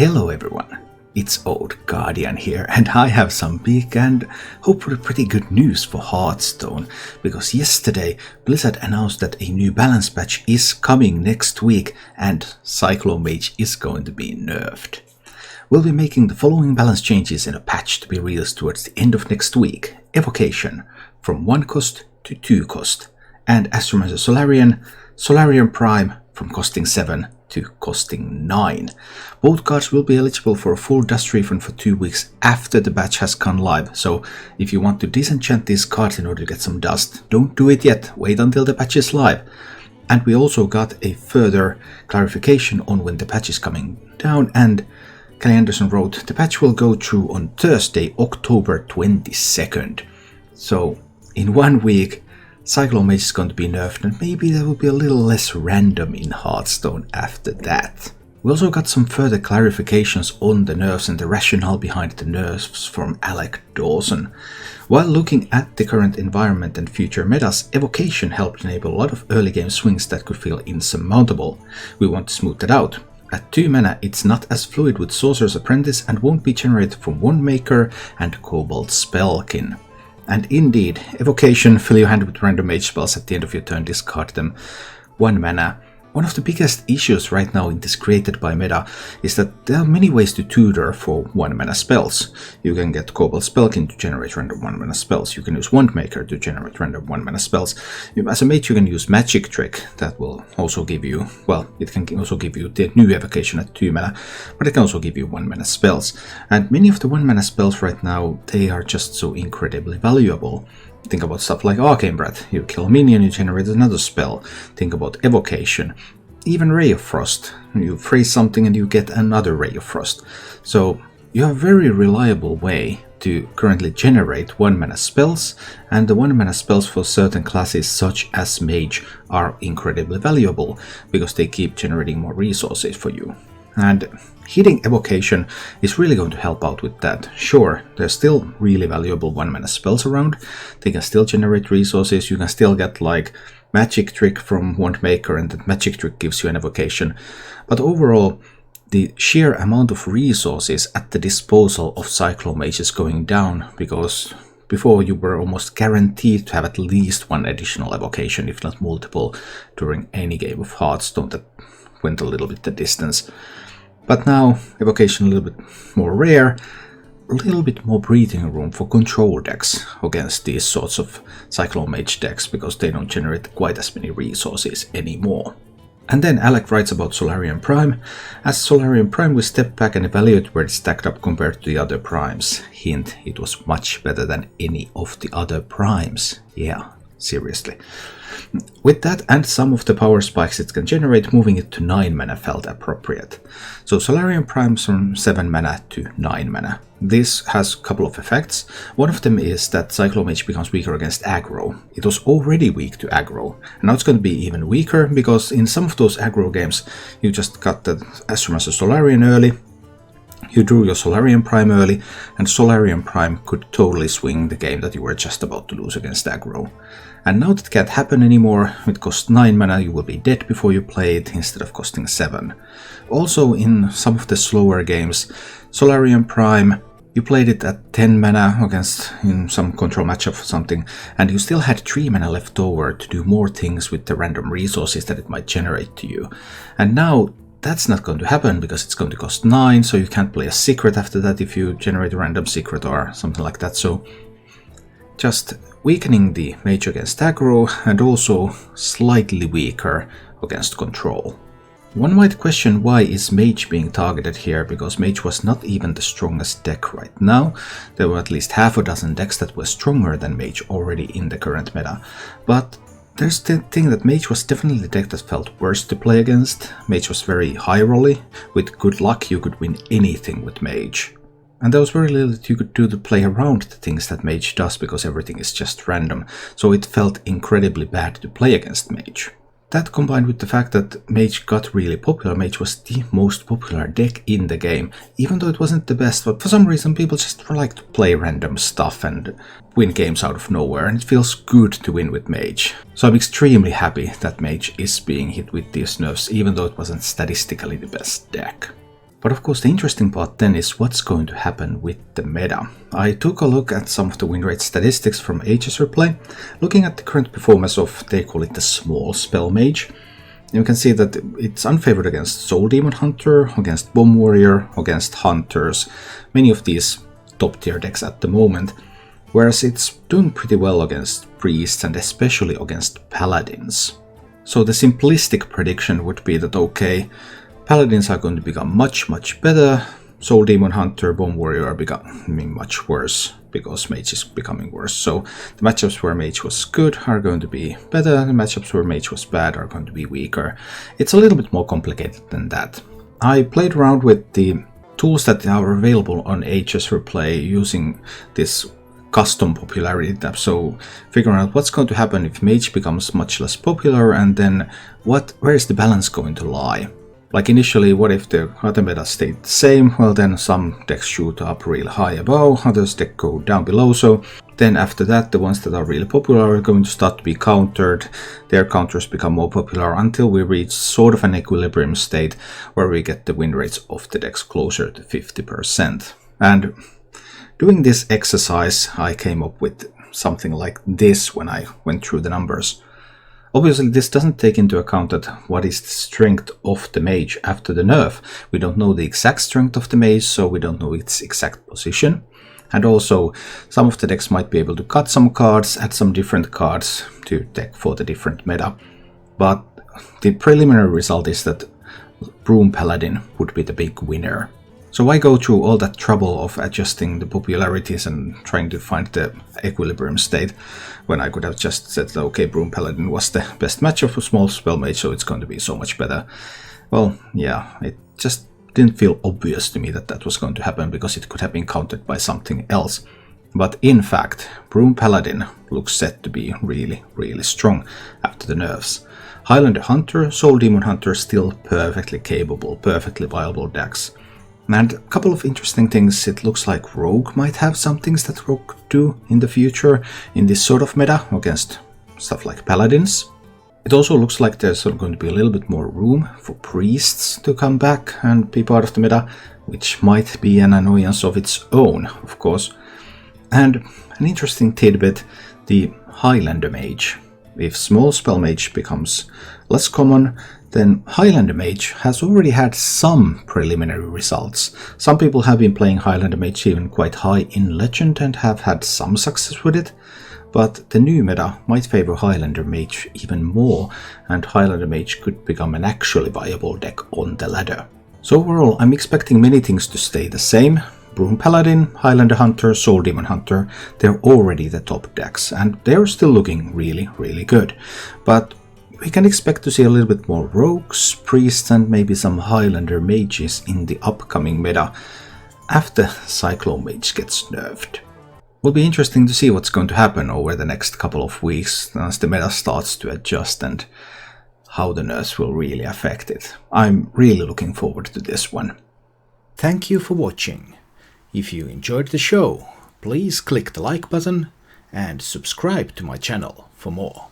Hello everyone, it's Old Guardian here, and I have some big and hopefully pretty good news for Hearthstone, because yesterday Blizzard announced that a new balance patch is coming next week and Scholomance is going to be nerfed. We'll be making the following balance changes in a patch to be released towards the end of next week: Evocation from 1 cost to 2 cost, and Astromancer Solarian Prime from costing 7 to costing 9. Both cards will be eligible for a full dust refund for 2 weeks after the patch has gone live, so if you want to disenchant these cards in order to get some dust, don't do it yet, wait until the patch is live. And we also got a further clarification on when the patch is coming down, and Kelly Anderson wrote, the patch will go through on Thursday, October 22nd. So in 1 week, Scholomance is going to be nerfed, and maybe there will be a little less random in Hearthstone after that. We also got some further clarifications on the nerfs and the rationale behind the nerfs from Alec Dawson. While looking at the current environment and future metas, Evocation helped enable a lot of early game swings that could feel insurmountable. We want to smooth that out. At 2 mana, it's not as fluid with Sorcerer's Apprentice and won't be generated from Wandmaker and Cobalt Spellkin. And indeed, Evocation, fill your hand with random mage spells at the end of your turn, discard them. 1 mana. One of the biggest issues right now in this created by meta is that there are many ways to tutor for 1 mana spells. You can get Cobalt Spellkin to generate random 1 mana spells. You can use Wandmaker to generate random 1 mana spells. As a mage you can use Magic Trick, that will also give you, well, it can also give you the new Evocation at 2 mana, but it can also give you 1 mana spells. And many of the 1 mana spells right now, they are just so incredibly valuable. Think about stuff like Arcane Breath. You kill a minion, you generate another spell. Think about Evocation. Even Ray of Frost. You phrase something and you get another Ray of Frost. So you have a very reliable way to currently generate 1 mana spells, and the 1 mana spells for certain classes such as Mage are incredibly valuable because they keep generating more resources for you. And hitting Evocation is really going to help out with that. Sure, there's still really valuable 1 mana spells around, they can still generate resources, you can still get like Magic Trick from Wandmaker, and that Magic Trick gives you an Evocation, but overall the sheer amount of resources at the disposal of Scholomance is going down, because before you were almost guaranteed to have at least 1 additional Evocation, if not multiple, during any game of Hearthstone that went a little bit the distance. But now, Evocation a little bit more rare, a little bit more breathing room for control decks against these sorts of Scholomance decks, because they don't generate quite as many resources anymore. And then Alec writes about Solarian Prime. As Solarian Prime, we step back and evaluate where it stacked up compared to the other primes. Hint, it was much better than any of the other primes. Yeah, seriously. With that and some of the power spikes it can generate, moving it to 9 mana felt appropriate. So Solarian Prime's from 7 mana to 9 mana. This has a couple of effects. One of them is that Scholomance becomes weaker against aggro. It was already weak to aggro, and now it's going to be even weaker, because in some of those aggro games you just got the Astromancer Solarian early, you drew your Solarian Prime early, and Solarian Prime could totally swing the game that you were just about to lose against aggro. And now that can't happen anymore. It costs 9 mana, you will be dead before you play it, instead of costing 7. Also, in some of the slower games, Solarian Prime, you played it at 10 mana against in some control matchup or something, and you still had 3 mana left over to do more things with the random resources that it might generate to you. And now that's not going to happen, because it's going to cost 9, so you can't play a secret after that if you generate a random secret or something like that. So just weakening the mage against aggro, and also slightly weaker against control. One might question, why is Mage being targeted here, because Mage was not even the strongest deck right now. There were at least half a dozen decks that were stronger than Mage already in the current meta. But there's the thing that Mage was definitely the deck that felt worse to play against. Mage was very high rolly. With good luck you could win anything with Mage. And there was very little that you could do to play around the things that Mage does, because everything is just random. So it felt incredibly bad to play against Mage. That, combined with the fact that Mage got really popular, Mage was the most popular deck in the game, even though it wasn't the best, but for some reason people just like to play random stuff and win games out of nowhere, and it feels good to win with Mage. So I'm extremely happy that Mage is being hit with these nerfs, even though it wasn't statistically the best deck. But of course the interesting part then is what's going to happen with the meta. I took a look at some of the win rate statistics from Aegis Replay, looking at the current performance of, they call it the small spell mage. You can see that it's unfavored against Soul Demon Hunter, against Bomb Warrior, against Hunters, many of these top tier decks at the moment, whereas it's doing pretty well against Priests and especially against Paladins. So the simplistic prediction would be that okay, Paladins are going to become much better, Soul Demon Hunter, Bomb Warrior are becoming much worse, because Mage is becoming worse. So the matchups where Mage was good are going to be better, the matchups where Mage was bad are going to be weaker. It's a little bit more complicated than that. I played around with the tools that are available on Aegis Replay using this custom popularity tab, so figuring out what's going to happen if Mage becomes much less popular, and then where is the balance going to lie. Like initially, what if the other meta stayed the same? Well, then some decks shoot up real high above, others decks go down below, so then after that the ones that are really popular are going to start to be countered, their counters become more popular until we reach sort of an equilibrium state where we get the win rates of the decks closer to 50%. And doing this exercise I came up with something like this when I went through the numbers. Obviously this doesn't take into account that what is the strength of the mage after the nerf. We don't know the exact strength of the mage, so we don't know its exact position. And also some of the decks might be able to cut some cards, add some different cards to deck for the different meta. But the preliminary result is that Broom Paladin would be the big winner. So why go through all that trouble of adjusting the popularities and trying to find the equilibrium state when I could have just said, okay, Broom Paladin was the best matchup for small spell mage, so it's going to be so much better. Well, yeah, it just didn't feel obvious to me that that was going to happen, because it could have been countered by something else. But in fact, Broom Paladin looks set to be really strong after the nerfs. Highlander Hunter, Soul Demon Hunter still perfectly capable, perfectly viable decks. And a couple of interesting things. It looks like Rogue might have some things that Rogue could do in the future in this sort of meta against stuff like Paladins. It also looks like there's going to be a little bit more room for Priests to come back and be part of the meta, which might be an annoyance of its own, of course. And an interesting tidbit, the Highlander Mage. If small spell mage becomes less common, then Highlander Mage has already had some preliminary results. Some people have been playing Highlander Mage even quite high in Legend and have had some success with it, but the new meta might favor Highlander Mage even more, and Highlander Mage could become an actually viable deck on the ladder. So overall, I'm expecting many things to stay the same. Broom Paladin, Highlander Hunter, Soul Demon Hunter, they're already the top decks, and they're still looking really good. But we can expect to see a little bit more Rogues, Priests, and maybe some Highlander Mages in the upcoming meta after Cyclone Mage gets nerfed. Will be interesting to see what's going to happen over the next couple of weeks as the meta starts to adjust and how the nerfs will really affect it. I'm really looking forward to this one. Thank you for watching. If you enjoyed the show, please click the like button and subscribe to my channel for more.